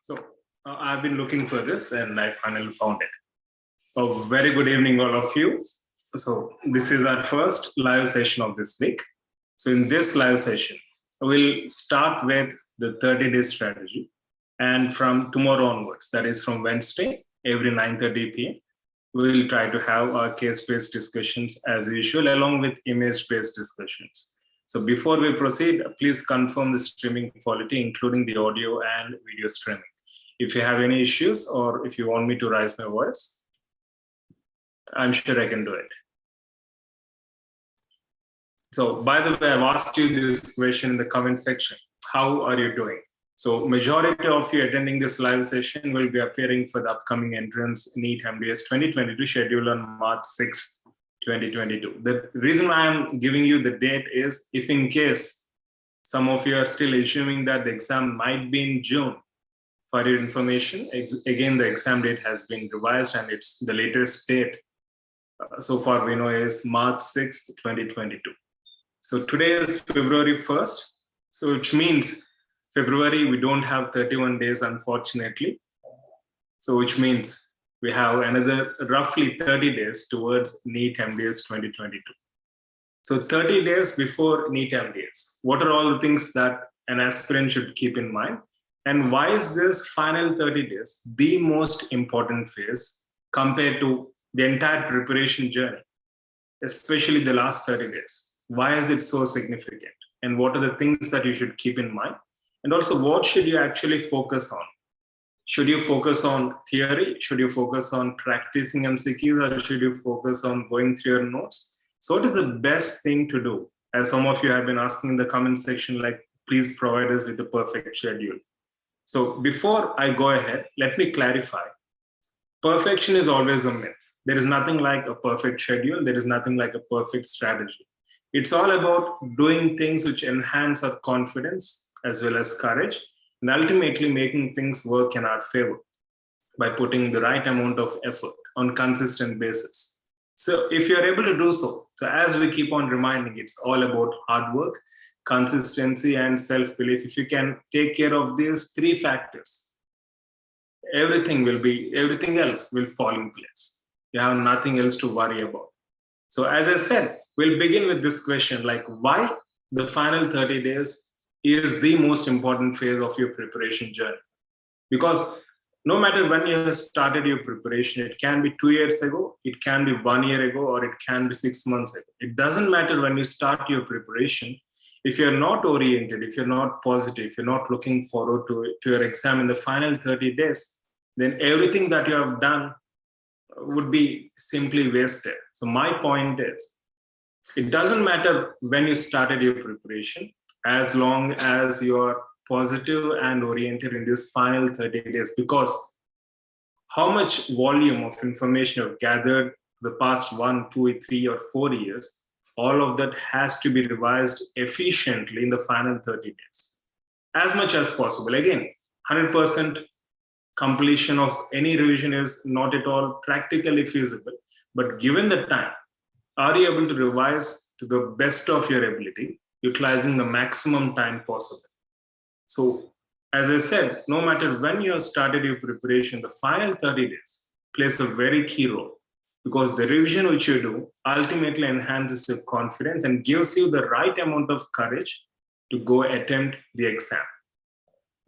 So I've been looking for this and I finally found it. A very good evening, all of you. So this is our first live session of this week. So in this live session, we'll start with the 30-day strategy. And from tomorrow onwards, that is from Wednesday, every 9:30 p.m., we'll try to have our case-based discussions as usual, along with image-based discussions. So before we proceed, please confirm the streaming quality, including the audio and video streaming. If you have any issues or if you want me to raise my voice, I'm sure I can do it. So by the way, I've asked you this question in the comment section. How are you doing? So majority of you attending this live session will be appearing for the upcoming entrance NEET MDS 2022 schedule on March 6th, 2022. The reason why I'm giving you the date is if in case some of you are still assuming that the exam might be in June, for your information, again, the exam date has been revised and it's the latest date so far we know is March 6th, 2022. So today is February 1st, so which means February, we don't have 31 days, unfortunately. So which means we have another roughly 30 days towards NEET MDS 2022. So 30 days before NEET MDS, what are all the things that an aspirant should keep in mind? And why is this final 30 days the most important phase compared to the entire preparation journey, especially the last 30 days? Why is it so significant? And what are the things that you should keep in mind? And also, what should you actually focus on? Should you focus on theory? Should you focus on practicing MCQs? Or should you focus on going through your notes? So what is the best thing to do? As some of you have been asking in the comment section, like, please provide us with the perfect schedule. So before I go ahead, let me clarify. Perfection is always a myth. There is nothing like a perfect schedule. There is nothing like a perfect strategy. It's all about doing things which enhance our confidence as well as courage, and ultimately making things work in our favor by putting the right amount of effort on consistent basis. So if you're able to do so, as we keep on reminding, it's all about hard work, consistency, and self-belief. If you can take care of these three factors, everything else will fall in place. You have nothing else to worry about. So as I said, we'll begin with this question, like why the final 30 days is the most important phase of your preparation journey. Because no matter when you started your preparation, it can be 2 years ago, it can be 1 year ago, or it can be 6 months ago. It doesn't matter when you start your preparation. If you're not oriented, if you're not positive, if you're not looking forward to your exam in the final 30 days, then everything that you have done would be simply wasted. So my point is, it doesn't matter when you started your preparation, as long as you're positive and oriented in this final 30 days, because how much volume of information you've gathered the past 1, 2, 3, or 4 years, all of that has to be revised efficiently in the final 30 days, as much as possible. Again, 100% completion of any revision is not at all practically feasible, but given the time, are you able to revise to the best of your ability, utilizing the maximum time possible? So as I said, no matter when you have started your preparation, the final 30 days plays a very key role, because the revision which you do ultimately enhances your confidence and gives you the right amount of courage to go attempt the exam.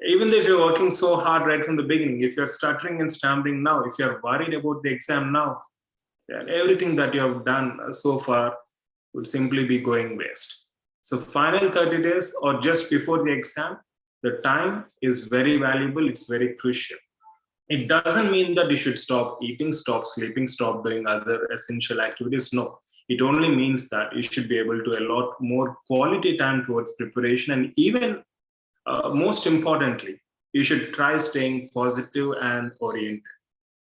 Even if you're working so hard right from the beginning, if you're stuttering and stammering now, if you're worried about the exam now, then everything that you have done so far would simply be going waste. So final 30 days or just before the exam, the time is very valuable, it's very crucial. It doesn't mean that you should stop eating, stop sleeping, stop doing other essential activities. No, it only means that you should be able to allot more quality time towards preparation. And even most importantly, you should try staying positive and oriented.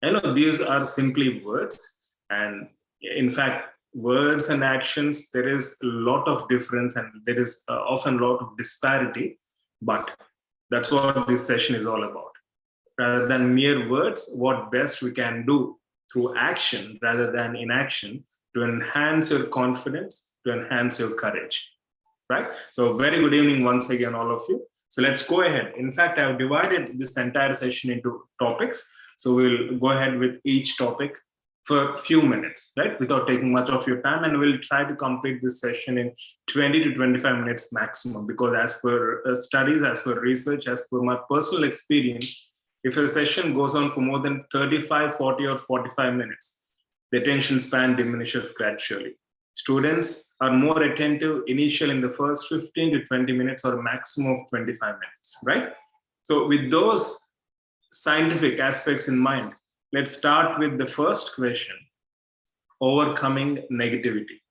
I know these are simply words, and in fact, words and actions, there is a lot of difference and there is often a lot of disparity, but that's what this session is all about. Rather than mere words, what best we can do through action rather than inaction to enhance your confidence, to enhance your courage, right? So very good evening once again, all of you. So let's go ahead. In fact, I've divided this entire session into topics. So we'll go ahead with each topic for a few minutes, right? Without taking much of your time. And we'll try to complete this session in 20 to 25 minutes maximum, because as per studies, as per research, as per my personal experience, if a session goes on for more than 35, 40 or 45 minutes, the attention span diminishes gradually. Students are more attentive initially in the first 15 to 20 minutes or a maximum of 25 minutes, right? So with those scientific aspects in mind, let's start with the first question, overcoming negativity.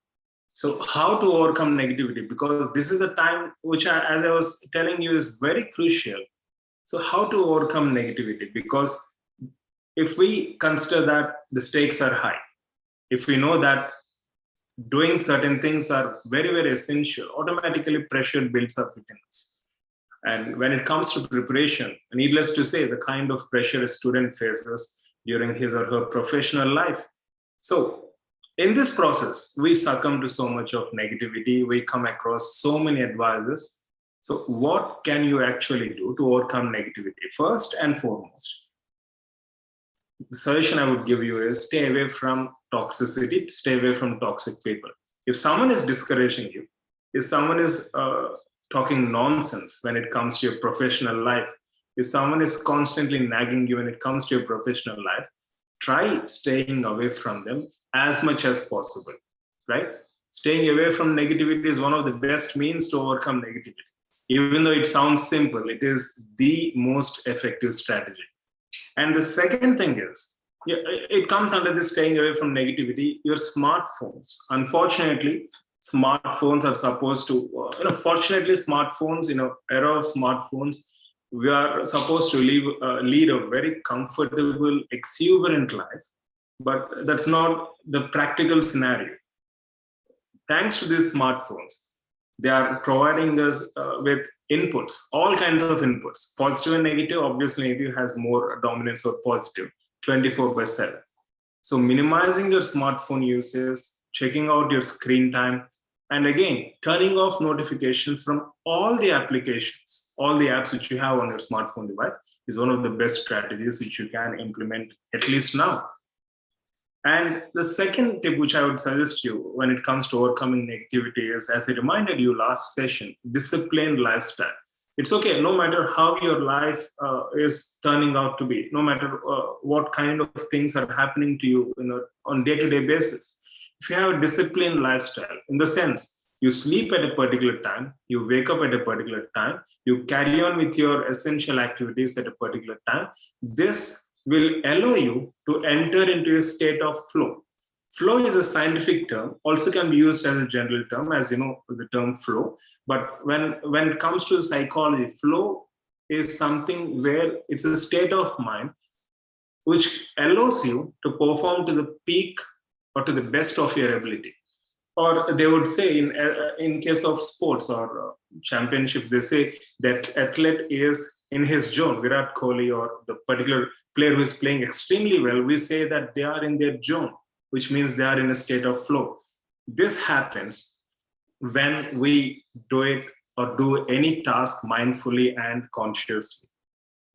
So how to overcome negativity? Because this is the time which, as I was telling you, is very crucial. So how to overcome negativity? Because if we consider that the stakes are high, if we know that doing certain things are very, very essential, automatically pressure builds up within us. And when it comes to preparation, needless to say, the kind of pressure a student faces during his or her professional life. So in this process, we succumb to so much of negativity. We come across so many advices. So what can you actually do to overcome negativity? First and foremost, the solution I would give you is stay away from toxicity, stay away from toxic people. If someone is discouraging you, if someone is talking nonsense when it comes to your professional life, if someone is constantly nagging you when it comes to your professional life, try staying away from them as much as possible, right? Staying away from negativity is one of the best means to overcome negativity. Even though it sounds simple, it is the most effective strategy. And the second thing is, it comes under this staying away from negativity, your smartphones. Unfortunately, smartphones are supposed to, fortunately, smartphones, era of smartphones, we are supposed to lead a very comfortable, exuberant life, but that's not the practical scenario. Thanks to these smartphones, they are providing us with inputs, all kinds of inputs, positive and negative. Obviously, negative has more dominance of positive, 24/7. So minimizing your smartphone uses, checking out your screen time, and again, turning off notifications from all the applications, all the apps which you have on your smartphone device is one of the best strategies which you can implement, at least now. And the second tip which I would suggest you when it comes to overcoming negativity is, as I reminded you last session, disciplined lifestyle. It's okay, no matter how your life is turning out to be, no matter what kind of things are happening to you on day-to-day basis. If you have a disciplined lifestyle, in the sense, you sleep at a particular time, you wake up at a particular time, you carry on with your essential activities at a particular time, this will allow you to enter into a state of flow. Flow is a scientific term, also can be used as a general term, as you know, the term flow. But when it comes to the psychology, flow is something where it's a state of mind which allows you to perform to the peak or to the best of your ability. Or they would say in case of sports or championships, they say that athlete is in his zone. Virat Kohli or the particular player who is playing extremely well, we say that they are in their zone, which means they are in a state of flow. This happens when we do it or do any task mindfully and consciously.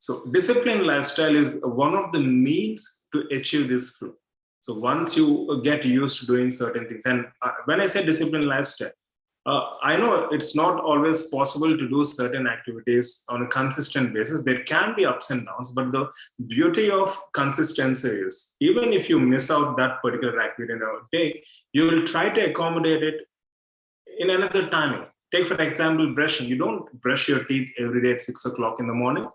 So disciplined lifestyle is one of the means to achieve this flow. So once you get used to doing certain things, and when I say disciplined lifestyle, I know it's not always possible to do certain activities on a consistent basis. There can be ups and downs, but the beauty of consistency is, even if you miss out that particular activity in a day, you will try to accommodate it in another timing. Take, for example, brushing. You don't brush your teeth every day at 6 o'clock in the morning.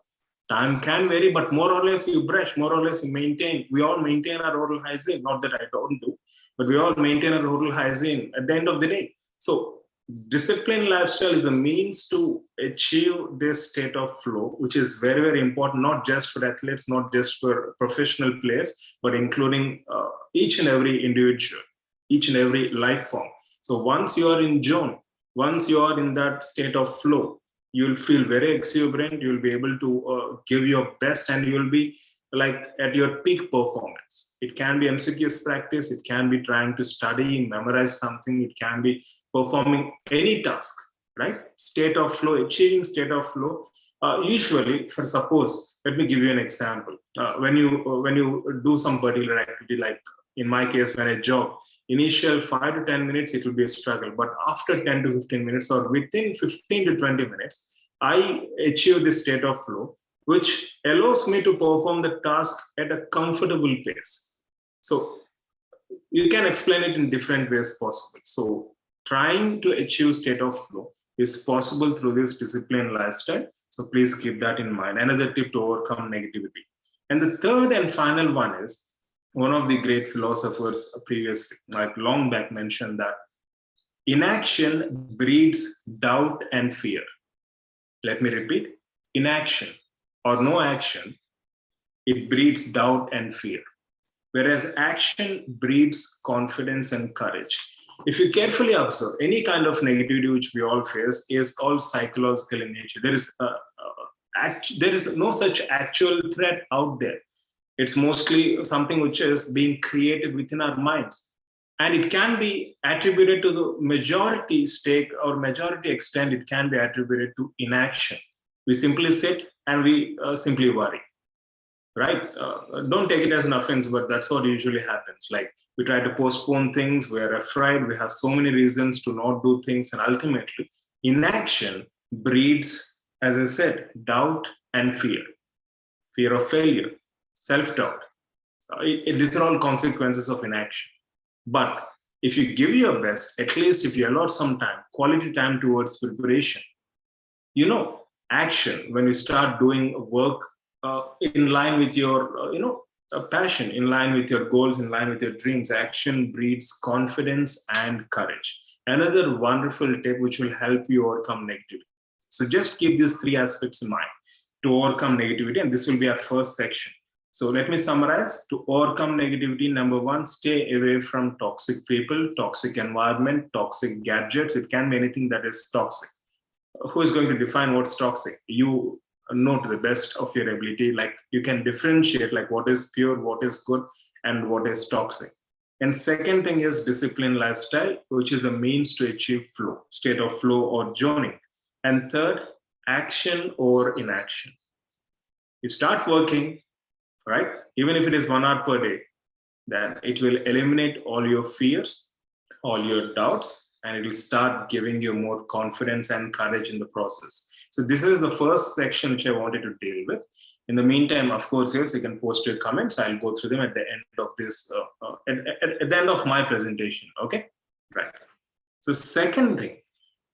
Time can vary, but more or less you brush, more or less you maintain. We all maintain our oral hygiene. Not that I don't do, but we all maintain our oral hygiene at the end of the day. So disciplined lifestyle is the means to achieve this state of flow, which is very, very important, not just for athletes, not just for professional players, but including each and every individual, each and every life form. So once you are in zone, once you are in that state of flow, you'll feel very exuberant, you'll be able to give your best, and you'll be like at your peak performance. It can be MCQs practice, it can be trying to study, memorize something, it can be performing any task, right? State of flow, achieving state of flow Usually, for suppose, let me give you an example. When you do some particular activity, like in my case, when I jog, initial 5 to 10 minutes, it will be a struggle. But after 10 to 15 minutes or within 15 to 20 minutes, I achieve this state of flow, which allows me to perform the task at a comfortable pace. So you can explain it in different ways possible. So trying to achieve state of flow is possible through this disciplined lifestyle. So please keep that in mind. Another tip to overcome negativity. And the third and final one is, one of the great philosophers previously, like long back, mentioned that inaction breeds doubt and fear. Let me repeat, inaction or no action, it breeds doubt and fear. Whereas action breeds confidence and courage. If you carefully observe, any kind of negativity which we all face is all psychological in nature. There is no such actual threat out there. It's mostly something which is being created within our minds. And it can be attributed to the majority stake or majority extent, it can be attributed to inaction. We simply sit and we simply worry. Right? Don't take it as an offense, but that's what usually happens. Like we try to postpone things, we're afraid, we have so many reasons to not do things, and ultimately inaction breeds, as I said, doubt and fear of failure, self-doubt. These are all consequences of inaction. But if you give your best, at least if you allot some time, quality time towards preparation, action, when you start doing work in line with your, passion, in line with your goals, in line with your dreams, action breeds confidence and courage. Another wonderful tip which will help you overcome negativity. So just keep these three aspects in mind to overcome negativity, and this will be our first section. So let me summarize. To overcome negativity, number one, stay away from toxic people, toxic environment, toxic gadgets. It can be anything that is toxic. Who is going to define what's toxic? You know to the best of your ability. Like you can differentiate like what is pure, what is good, and what is toxic. And second thing is disciplined lifestyle, which is the means to achieve flow, state of flow or zoning. And third, action or inaction. You start working, right? Even if it is 1 hour per day, then it will eliminate all your fears, all your doubts, and it will start giving you more confidence and courage in the process. So this is the first section which I wanted to deal with. In the meantime, of course, yes, you can post your comments. I'll go through them at the end of this, at the end of my presentation, okay? Right. So second thing,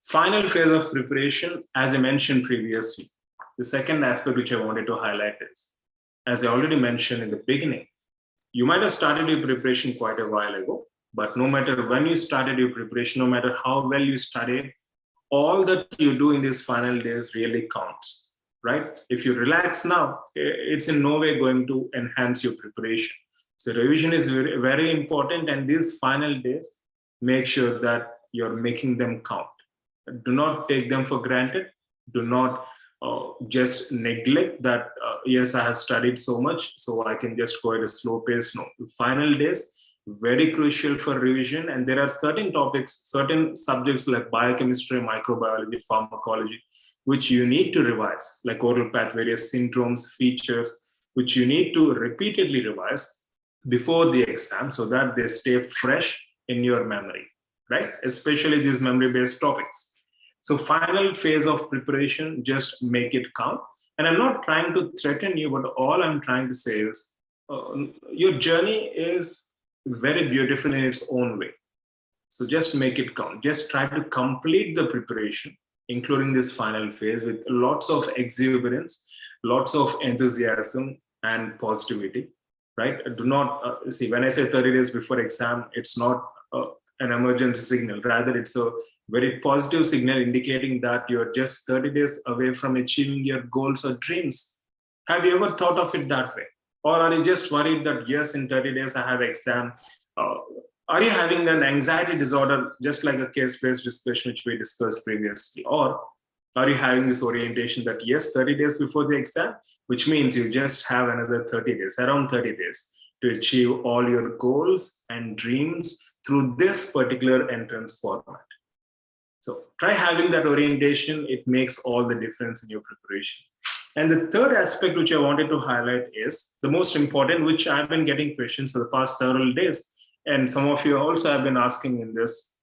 final phase of preparation, as I mentioned previously, the second aspect which I wanted to highlight is, as I already mentioned in the beginning, you might have started your preparation quite a while ago, but no matter when you started your preparation, no matter how well you studied, all that you do in these final days really counts, right? If you relax now, it's in no way going to enhance your preparation. So revision is very, very important, and these final days, make sure that you're making them count. Do not take them for granted. Do not just neglect that, yes, I have studied so much, so I can just go at a slow pace. No, the final days, very crucial for revision. And there are certain topics, certain subjects like biochemistry, microbiology, pharmacology, which you need to revise, like oral path, various syndromes, features, which you need to repeatedly revise before the exam so that they stay fresh in your memory, right? Especially these memory-based topics. So final phase of preparation, just make it count. And I'm not trying to threaten you, but all I'm trying to say is your journey is very beautiful in its own way. So just make it count. Just try to complete the preparation, including this final phase, with lots of exuberance, lots of enthusiasm and positivity, right? Do not, see, when I say 30 days before exam, it's not an emergency signal. Rather, it's a very positive signal indicating that you're just 30 days away from achieving your goals or dreams. Have you ever thought of it that way? Or are you just worried that, yes, in 30 days I have exam? Are you having an anxiety disorder, just like a case-based discussion which we discussed previously? Or are you having this orientation that, yes, 30 days before the exam, which means you just have another 30 days, around 30 days, to achieve all your goals and dreams through this particular entrance format? So try having that orientation. It makes all the difference in your preparation. And the third aspect which I wanted to highlight is the most important, which I've been getting questions for the past several days. And some of you also have been asking in this.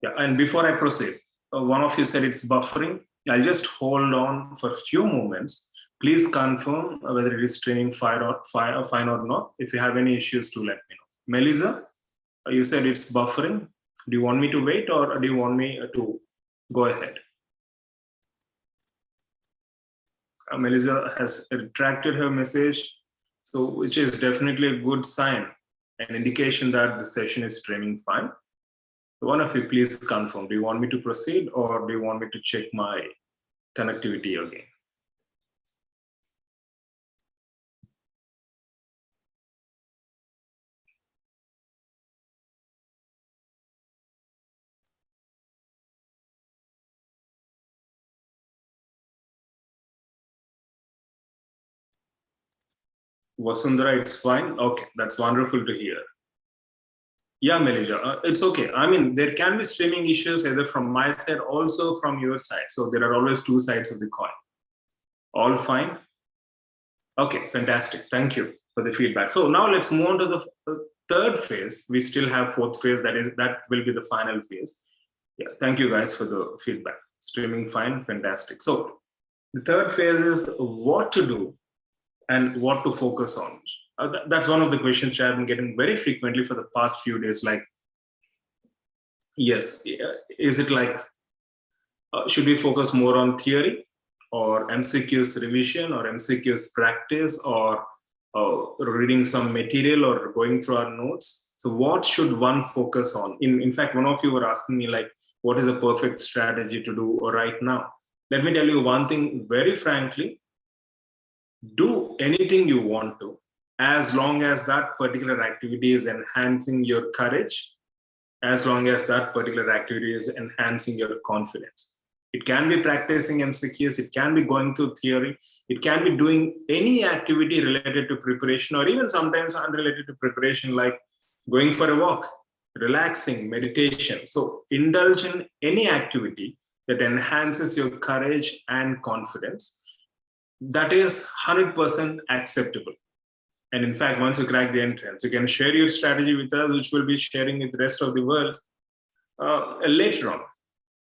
Yeah, and before I proceed, one of you said it's buffering. I'll just hold on for a few moments. Please confirm whether it is streaming fine or not. If you have any issues, to let me know. Melissa, you said it's buffering. Do you want me to wait or do you want me to go ahead? Melissa has retracted her message, so which is definitely a good sign, an indication that the session is streaming fine. So one of you, please confirm. Do you want me to proceed or do you want me to check my connectivity again? Vasundhara, it's fine. Okay, that's wonderful to hear. Yeah, Melissa, it's okay. I mean, there can be streaming issues either from my side, also from your side. So there are always two sides of the coin. All fine? Okay, fantastic. Thank you for the feedback. So now let's move on to the third phase. We still have fourth phase. That will be the final phase. Yeah, thank you guys for the feedback. Streaming fine, fantastic. So the third phase is what to do and what to focus on. That's one of the questions I've been getting very frequently for the past few days. Like, yes, is it like, should we focus more on theory or MCQs revision or MCQs practice or reading some material or going through our notes? So what should one focus on? In fact, one of you were asking me like, what is a perfect strategy to do right now? Let me tell you one thing very frankly. Do anything you want to, as long as that particular activity is enhancing your courage, as long as that particular activity is enhancing your confidence. It can be practicing MCQs, it can be going through theory, it can be doing any activity related to preparation or even sometimes unrelated to preparation, like going for a walk, relaxing, meditation. So indulge in any activity that enhances your courage and confidence. That is 100% acceptable. And in fact, once you crack the entrance, you can share your strategy with us, which we'll be sharing with the rest of the world later on.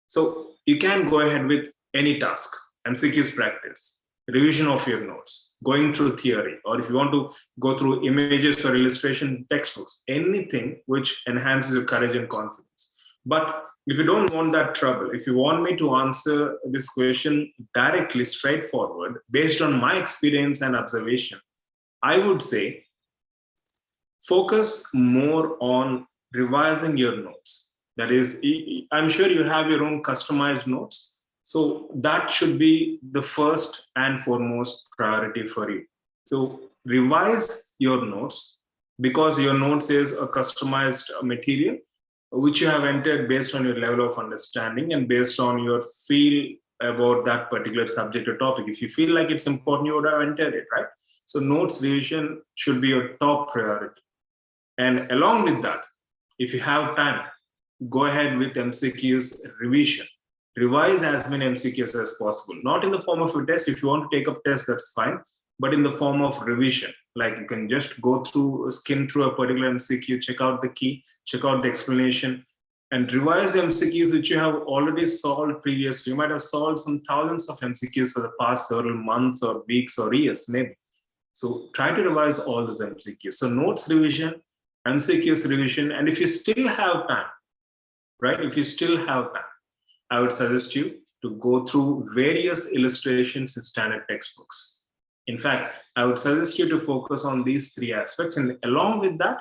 So you can go ahead with any task, MCQs practice, revision of your notes, going through theory, or if you want to go through images or illustration textbooks, anything which enhances your courage and confidence. But if you don't want that trouble, if you want me to answer this question directly, straightforward, based on my experience and observation, I would say focus more on revising your notes. That is, I'm sure you have your own customized notes. So that should be the first and foremost priority for you. So revise your notes, because your notes is a customized material which you have entered based on your level of understanding and based on your feel about that particular subject or topic. If you feel like it's important, you would have entered it, right? So notes revision should be your top priority. And along with that, if you have time, go ahead with MCQs revision. Revise as many MCQs as possible. Not in the form of a test. If you want to take up tests, that's fine. But in the form of revision. Like you can just go through, skim through a particular MCQ, check out the key, check out the explanation, and revise MCQs which you have already solved previously. You might have solved some thousands of MCQs for the past several months or weeks or years, maybe. So try to revise all those MCQs. So notes revision, MCQs revision, and if you still have time, right? If you still have time, I would suggest you to go through various illustrations in standard textbooks. In fact, I would suggest you to focus on these three aspects. And along with that,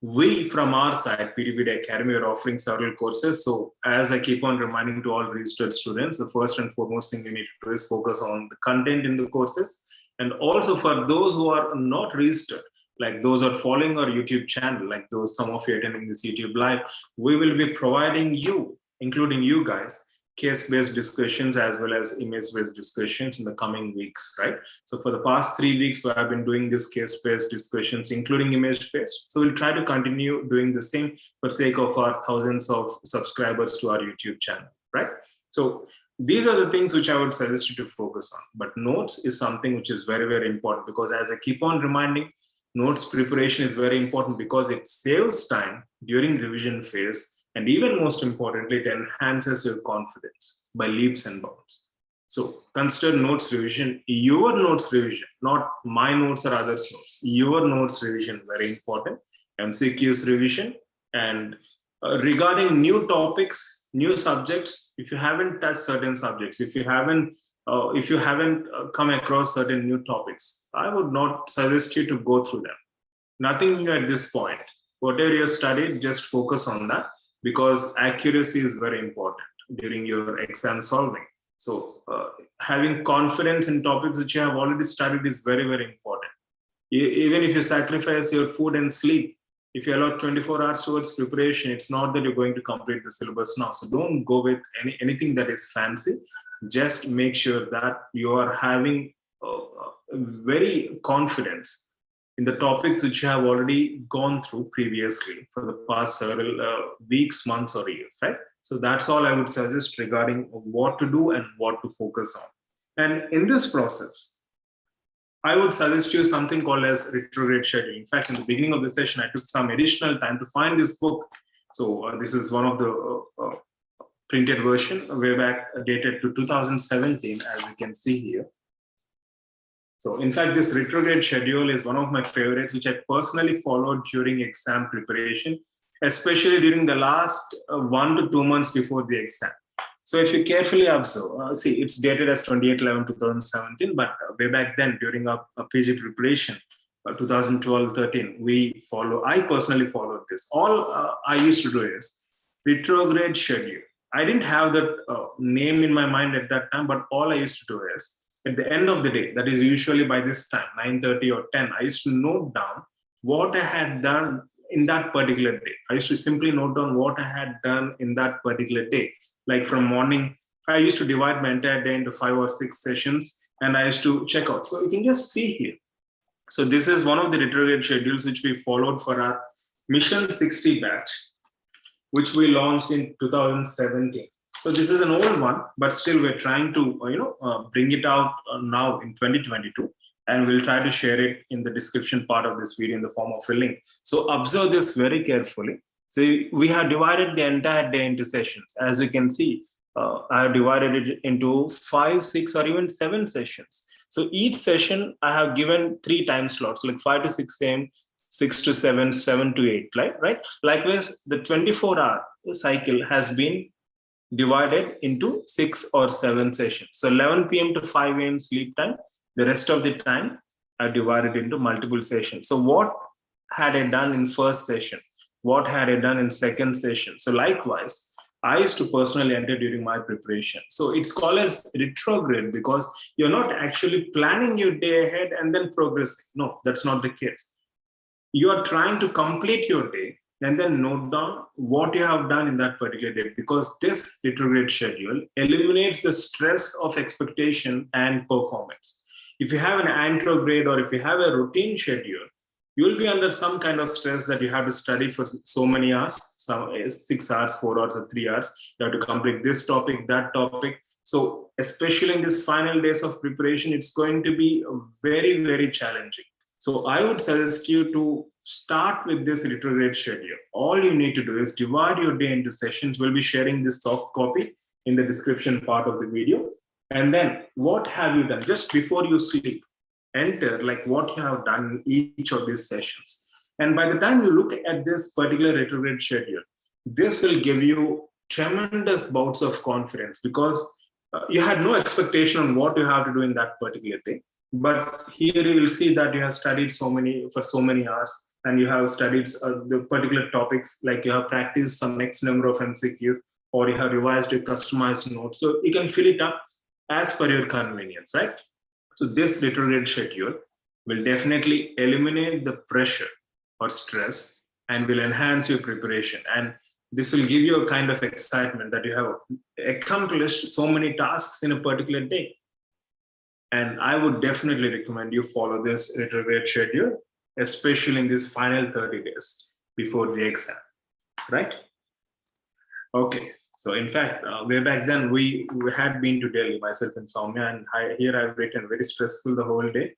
we from our side, PDBD Academy, are offering several courses. So as I keep on reminding to all registered students, the first and foremost thing you need to do is focus on the content in the courses. And also for those who are not registered, like those are following our YouTube channel, like those, some of you attending this YouTube live, we will be providing you, including you guys, case-based discussions as well as image-based discussions in the coming weeks, right? So for the past 3 weeks, we have been doing this case-based discussions, including image-based. So we'll try to continue doing the same for sake of our thousands of subscribers to our YouTube channel, right? So these are the things which I would suggest you to focus on. But notes is something which is very, very important, because as I keep on reminding, notes preparation is very important because it saves time during revision phase. And even most importantly, it enhances your confidence by leaps and bounds. So consider notes revision, your notes revision, not my notes or others' notes, your notes revision, very important. MCQs revision, and regarding new topics, new subjects, if you haven't touched certain subjects, if you haven't come across certain new topics, I would not suggest you to go through them. Nothing new at this point. Whatever you studied, just focus on that, because accuracy is very important during your exam solving. So having confidence in topics which you have already studied is very, very important. Even if you sacrifice your food and sleep, if you allow 24 hours towards preparation, it's not that you're going to complete the syllabus now. So don't go with anything that is fancy. Just make sure that you are having very confidence in the topics which you have already gone through previously for the past several weeks, months, or years, right? So that's all I would suggest regarding what to do and what to focus on. And in this process, I would suggest you something called as Retrograde Schedule. In fact, in the beginning of the session, I took some additional time to find this book. So this is one of the printed version, way back dated to 2017, as you can see here. So in fact, this retrograde schedule is one of my favorites, which I personally followed during exam preparation, especially during the last 1 to 2 months before the exam. So if you carefully observe, see, it's dated as 28/11/2017, but way back then during a PG preparation, 2012-13, I personally followed this. All I used to do is retrograde schedule. I didn't have that name in my mind at that time, but all I used to do is, at the end of the day, that is usually by this time, 9:30 or 10, I used to note down what I had done in that particular day. I used to simply note down what I had done in that particular day. Like from morning, I used to divide my entire day into 5 or 6 sessions, and I used to check out. So you can just see here. So this is one of the retrograde schedules which we followed for our Mission 60 batch, which we launched in 2017. So this is an old one, but still we're trying to bring it out now in 2022, and we'll try to share it in the description part of this video in the form of a link. So observe this very carefully. So we have divided the entire day into sessions. As you can see, I have divided it into 5, 6, or even 7 sessions. So each session I have given 3 time slots, like 5 to 6 a.m., 6 to 7, 7 to 8, right? Likewise, the 24-hour cycle has been divided into 6 or 7 sessions. So 11 p.m. to 5 a.m. sleep time. The rest of the time I divided into multiple sessions. So what had I done in first session? What had I done in second session? So likewise, I used to personally enter during my preparation. So it's called as retrograde because you're not actually planning your day ahead and then progressing. No, that's not the case. You are trying to complete your day and then note down what you have done in that particular day, because this retrograde schedule eliminates the stress of expectation and performance. If you have an antrograde or if you have a routine schedule, you will be under some kind of stress that you have to study for so many hours, 6 hours, 4 hours, or 3 hours. You have to complete this topic, that topic. So especially in these final days of preparation, it's going to be very, very challenging. So I would suggest you to start with this retrograde schedule. All you need to do is divide your day into sessions. We'll be sharing this soft copy in the description part of the video. And then what have you done just before you sleep? Enter like what you have done in each of these sessions. And by the time you look at this particular retrograde schedule, this will give you tremendous bouts of confidence because you had no expectation on what you have to do in that particular day. But here you will see that you have studied for so many hours, and you have studied the particular topics, like you have practiced some X number of MCQs, or you have revised your customized notes. So you can fill it up as per your convenience, right? So this retrograde schedule will definitely eliminate the pressure or stress and will enhance your preparation. And this will give you a kind of excitement that you have accomplished so many tasks in a particular day. And I would definitely recommend you follow this retrograde schedule, especially in these final 30 days before the exam, right? Okay, so in fact, way back then, we had been to Delhi, myself and Soumya, and here I've written very stressful the whole day.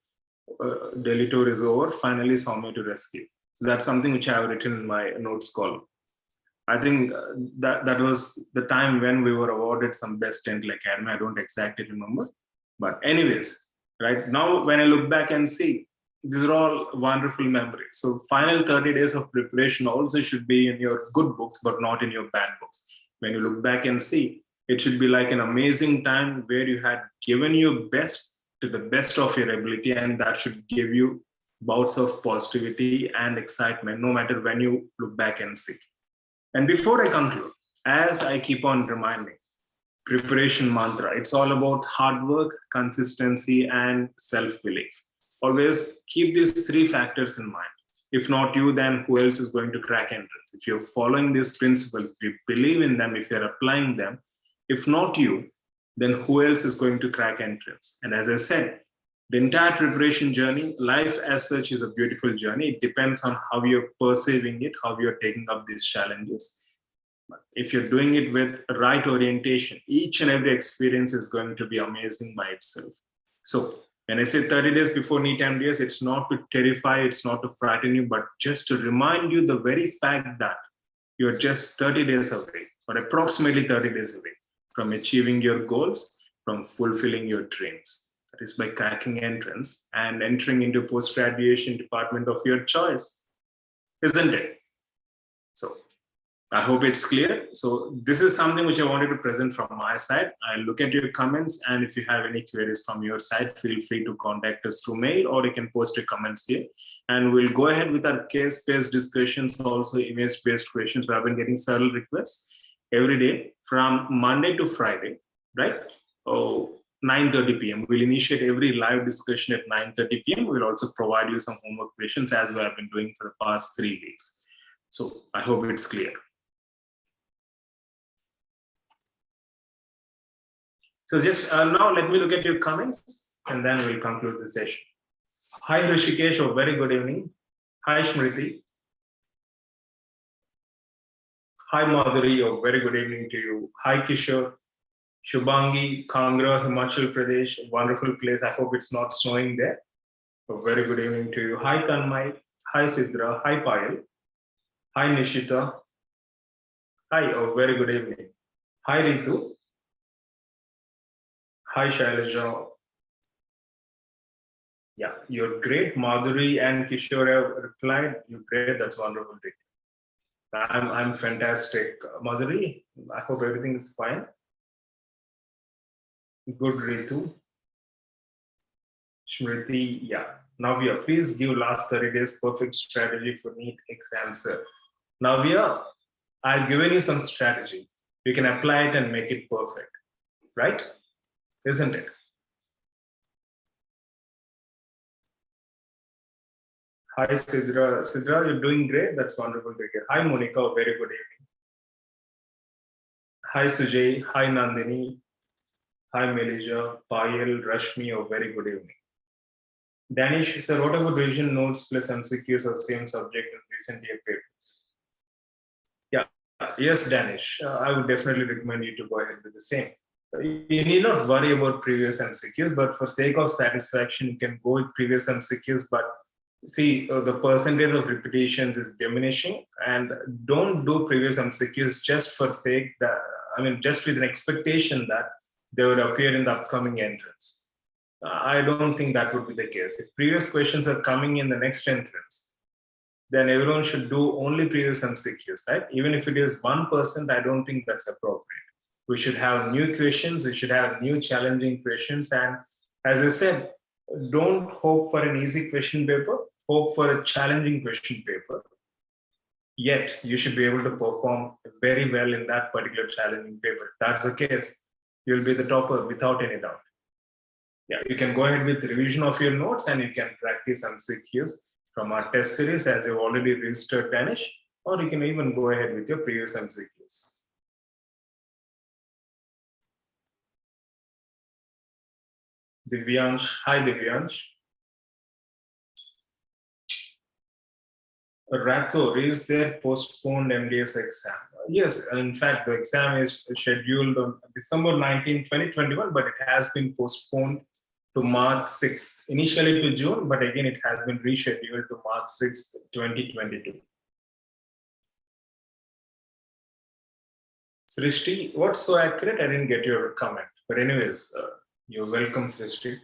Delhi tour is over, finally Soumya to rescue. So that's something which I have written in my notes column. I think that was the time when we were awarded some best dental academy. I don't exactly remember. But anyways, right now, when I look back and see, these are all wonderful memories. So final 30 days of preparation also should be in your good books, but not in your bad books. When you look back and see, it should be like an amazing time where you had given your best to the best of your ability, and that should give you bouts of positivity and excitement, no matter when you look back and see. And before I conclude, as I keep on reminding, preparation mantra, it's all about hard work, consistency, and self-belief. Always keep these three factors in mind. If not you, then who else is going to crack entrance? If you're following these principles, if you believe in them, if you're applying them, if not you, then who else is going to crack entrance? And as I said, the entire preparation journey, life as such is a beautiful journey. It depends on how you're perceiving it, how you're taking up these challenges. But if you're doing it with right orientation, each and every experience is going to be amazing by itself. So when I say 30 days before NEET MDS, it's not to terrify, it's not to frighten you, but just to remind you the very fact that you're just 30 days away, or approximately 30 days away from achieving your goals, from fulfilling your dreams. That is by cracking entrance and entering into post-graduation department of your choice, isn't it? So I hope it's clear. So this is something which I wanted to present from my side. I'll look at your comments, and if you have any queries from your side, feel free to contact us through mail, or you can post your comments here. And we'll go ahead with our case-based discussions, also image-based questions. We have been getting several requests every day from Monday to Friday, right? 9:30 p.m. We'll initiate every live discussion at 9:30 p.m. We'll also provide you some homework questions, as we have been doing for the past 3 weeks. So I hope it's clear. So just now let me look at your comments, and then we'll conclude the session. Hi Rishikesh, a very good evening. Hi Smriti. Hi Madhuri, a very good evening to you. Hi Kishore. Shubhangi, Kangra, Himachal Pradesh, wonderful place. I hope it's not snowing there. A very good evening to you. Hi Tanmay. Hi Sidra. Hi Payal. Hi Nishita. Hi, a very good evening. Hi Ritu. Hi Shailaja. Yeah, you're great. Madhuri and Kishore have replied. You're great. That's wonderful. I'm fantastic. Madhuri, I hope everything is fine. Good, Ritu. Smriti, yeah. Navya, please give last 30 days perfect strategy for NEET exam, sir. Navya, I've given you some strategy. You can apply it and make it perfect, right? Isn't it? Hi, Sidra. Sidra, you're doing great. That's wonderful to hear. Hi, Monica. Very good evening. Hi, Sujay. Hi, Nandini. Hi, Melija. Payal, Rashmi. A very good evening. Danish, sir, what about revision notes plus MCQs of same subject in recent year papers? Yeah, yes, Danish. I would definitely recommend you to go ahead with the same. You need not worry about previous MCQs, but for sake of satisfaction, you can go with previous MCQs. But see, the percentage of repetitions is diminishing, and don't do previous MCQs just for sake that, I mean, just with an expectation that they would appear in the upcoming entrance. I don't think that would be the case. If previous questions are coming in the next entrance, then everyone should do only previous MCQs, right? Even if it is 1%, I don't think that's appropriate. We should have new questions, we should have new challenging questions. And as I said, don't hope for an easy question paper, hope for a challenging question paper. Yet you should be able to perform very well in that particular challenging paper. If that's the case, you'll be the topper without any doubt. Yeah, you can go ahead with revision of your notes, and you can practice MCQs from our test series as you've already registered Danish, or you can even go ahead with your previous MCQs. Divyansh, hi Divyansh. Rathor, is there postponed MDS exam? Yes, in fact, the exam is scheduled on December 19, 2021, but it has been postponed to March 6th. Initially to June, but again, it has been rescheduled to March 6th, 2022. Srishti, what's so accurate? I didn't get your comment. But anyways, you're welcome, Srishti.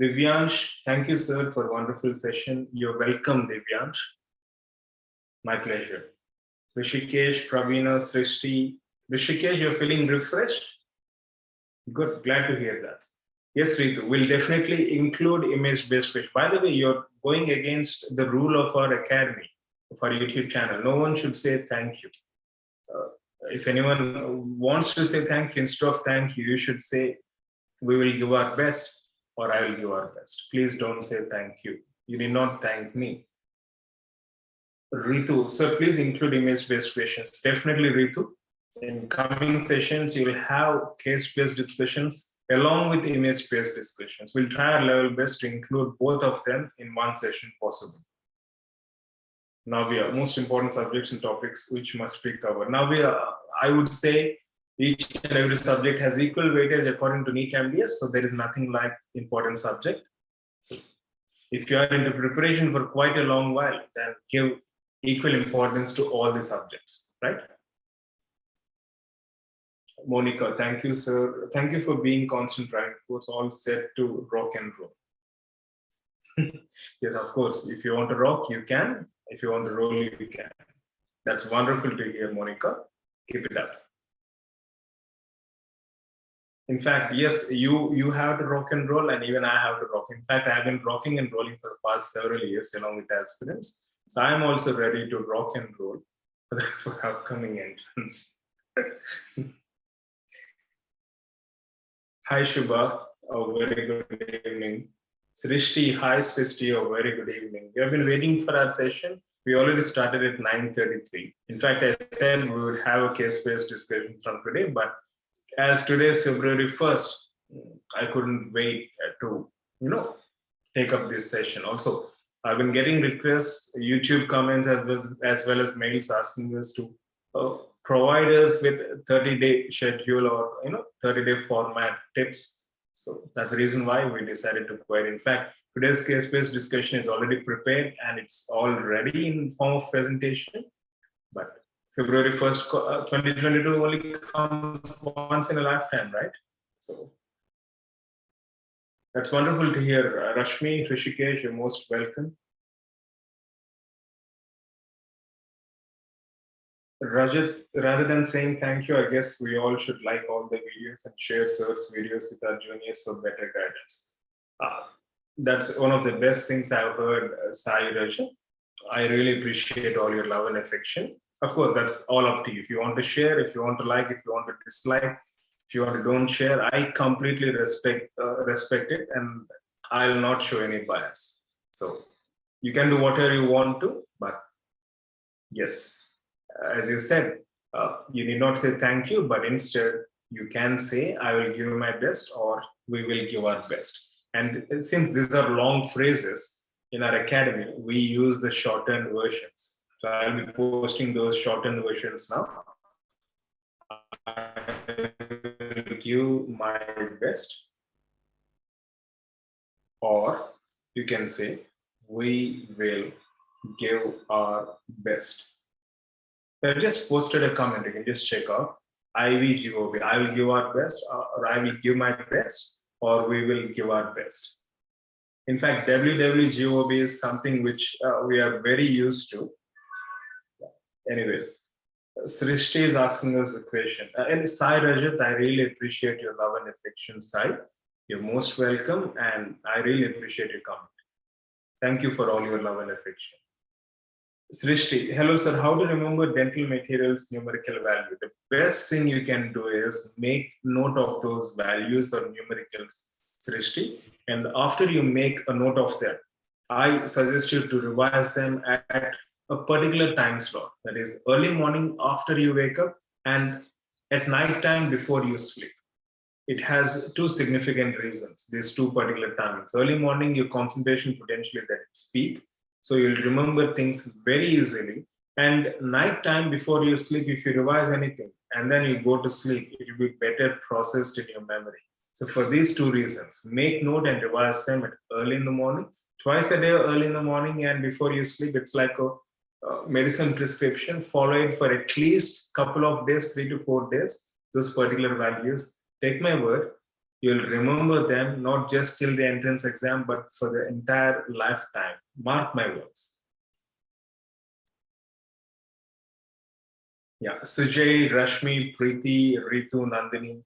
Divyansh, thank you, sir, for a wonderful session. You're welcome, Divyansh. My pleasure. Rishikesh, Pravina, Srishti. Rishikesh, you're feeling refreshed? Good, glad to hear that. Yes, Ritu, we'll definitely include image-based question. By the way, you're going against the rule of our academy, of our YouTube channel. No one should say thank you. If anyone wants to say thank you, instead of thank you, you should say, we will give our best, or I will give our best. Please don't say thank you. You need not thank me. Ritu, so please include image-based questions. Definitely, Ritu. In coming sessions, you'll have case-based discussions along with image-based discussions. We'll try our level best to include both of them in one session possible. Now we are most important subjects and topics which must be covered. Now I would say each and every subject has equal weightage according to NEET MDS, so there is nothing like important subject. So if you are into preparation for quite a long while, then give equal importance to all the subjects, right? Monica, thank you, sir. Thank you for being constant, right? It was all set to rock and roll. Yes, of course. If you want to rock, you can. If you want to roll, you can. That's wonderful to hear, Monica. Keep it up. In fact, yes, you have to rock and roll, and even I have to rock. In fact, I have been rocking and rolling for the past several years along with aspirants. So I'm also ready to rock and roll for upcoming entrance. Hi, Shubha. Oh, very good evening. Srishti, hi, Srishti. Oh, very good evening. We have been waiting for our session. We already started at 9:33. In fact, I said we would have a case-based discussion from today, but as today is February 1st, I couldn't wait to, take up this session. Also, I've been getting requests, YouTube comments, as well as mails asking us to provide us with 30-day schedule or 30-day format tips. So that's the reason why we decided to query. In fact, today's case-based discussion is already prepared and it's already in form of presentation. But February 1st, 2022 only comes once in a lifetime, right? So that's wonderful to hear. Rashmi, Rishikesh, you're most welcome. Rajat, rather than saying thank you, I guess we all should like all the videos and share sir's videos with our juniors for better guidance. That's one of the best things I've heard, Sai Rajat. I really appreciate all your love and affection. Of course, that's all up to you. If you want to share, if you want to like, if you want to dislike, if you want to don't share, I completely respect it, and I'll not show any bias. So you can do whatever you want to, but yes. As you said, you need not say thank you, but instead you can say, I will give my best, or we will give our best. And since these are long phrases in our academy, we use the shortened versions. So I'll be posting those shortened versions now. I will give my best, or you can say, we will give our best. I just posted a comment, you can just check out. IVGOB, I will give our best, or I will give my best, or we will give our best. In fact, WWGOB is something which we are very used to. Anyways, Srishti is asking us a question. And Sai Rajat, I really appreciate your love and affection, Sai. You're most welcome, and I really appreciate your comment. Thank you for all your love and affection. Srishti, hello sir, how to remember dental materials numerical value? The best thing you can do is make note of those values or numericals, Srishti, and after you make a note of them, I suggest you to revise them at a particular time slot, that is early morning after you wake up and at night time before you sleep. It has two significant reasons, these two particular timings. Early morning, your concentration potential is at its peak, so you'll remember things very easily. And night time before you sleep, if you revise anything and then you go to sleep, it will be better processed in your memory. So for these two reasons, make note and revise them at early in the morning, twice a day, early in the morning and before you sleep. It's like a medicine prescription. Follow it for at least couple of days, 3 to 4 days, those particular values. Take my word, you'll remember them not just till the entrance exam, but for the entire lifetime. Mark my words. Yeah, Sujay, Rashmi, Preeti, Ritu, Nandini,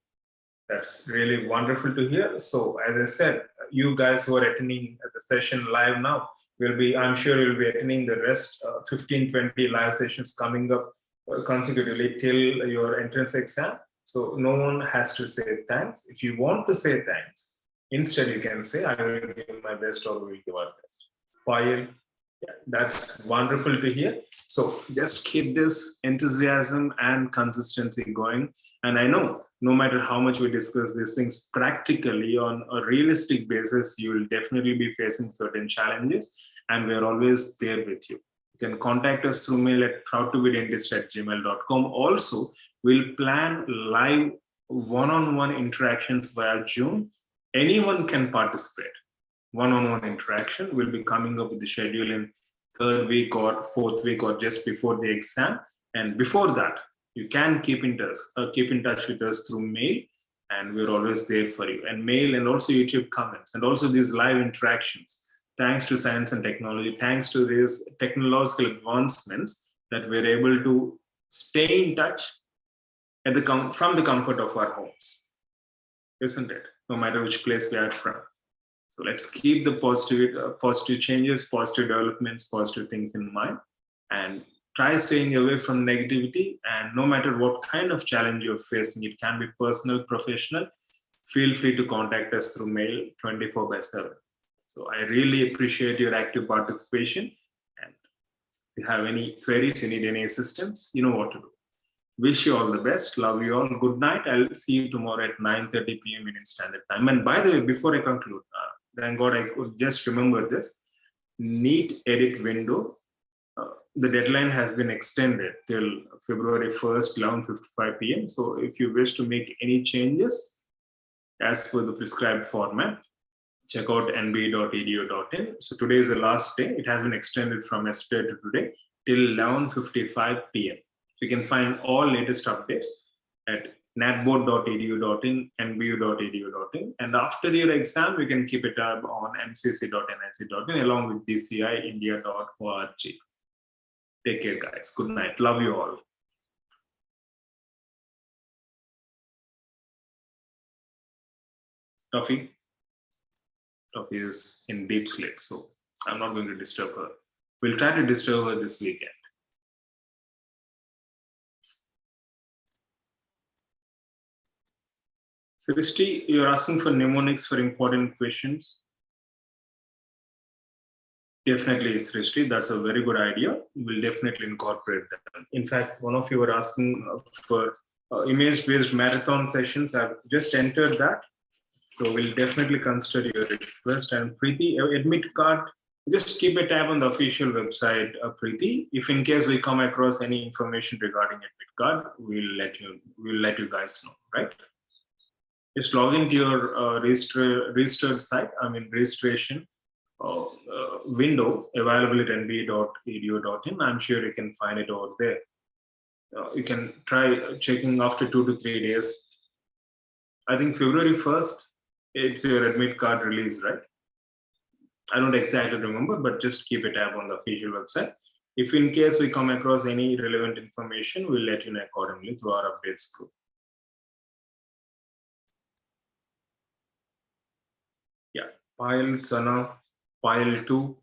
that's really wonderful to hear. So as I said, you guys who are attending the session live now, I'm sure you'll be attending the rest 15, 20 live sessions coming up consecutively till your entrance exam. So no one has to say thanks. If you want to say thanks, instead you can say, I will give my best or we will give our best. Payal, yeah, that's wonderful to hear. So just keep this enthusiasm and consistency going. And I know no matter how much we discuss these things practically on a realistic basis, you will definitely be facing certain challenges, and we're always there with you. You can contact us through mail at proudtobedentist@gmail.com. Also, we'll plan live one-on-one interactions via Zoom. Anyone can participate. One-on-one interaction will be coming up with the schedule in 3rd week or 4th week or just before the exam. And before that, you can keep in touch with us through mail, and we're always there for you. And mail and also YouTube comments and also these live interactions. Thanks to science and technology, thanks to these technological advancements, that we're able to stay in touch from the comfort of our homes, isn't it? No matter which place we are from. So let's keep the positive changes, positive developments, positive things in mind, and try staying away from negativity. And no matter what kind of challenge you're facing, it can be personal, professional, feel free to contact us through mail 24/7. So I really appreciate your active participation. And if you have any queries, you need any assistance, you know what to do. Wish you all the best. Love you all. Good night. I'll see you tomorrow at 9:30 p.m. Indian Standard Time. And by the way, before I conclude, thank God I could just remember this. NEET edit window, the deadline has been extended till February 1st, 11:55 p.m. So if you wish to make any changes as per the prescribed format, check out nbe.edu.in. So today is the last day. It has been extended from yesterday to today till 11:55 p.m. So you can find all latest updates at natboard.edu.in, nbu.edu.in. And after your exam, you can keep a tab on mcc.nic.in along with dciindia.org. Take care, guys. Good night. Love you all. Toffee is in deep sleep, so I'm not going to disturb her. We'll try to disturb her this weekend. Srishti, you're asking for mnemonics for important questions. Definitely, Srishti, that's a very good idea. We'll definitely incorporate that. In fact, one of you were asking for image-based marathon sessions. I've just entered that. So we'll definitely consider your request. And Preeti, admit card, just keep a tab on the official website, Preeti. If in case we come across any information regarding admit card, we'll let you guys know, right? Just log into your registered site, registration window available at nb.edu.in. I'm sure you can find it over there. You can try checking after 2 to 3 days. I think February 1st, it's your admit card release, right? I don't exactly remember, but just keep a tab on the official website. If in case we come across any relevant information, we'll let you know accordingly through our updates group. Yeah, Pile, Sana, Pile 2.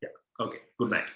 Yeah, okay, good night.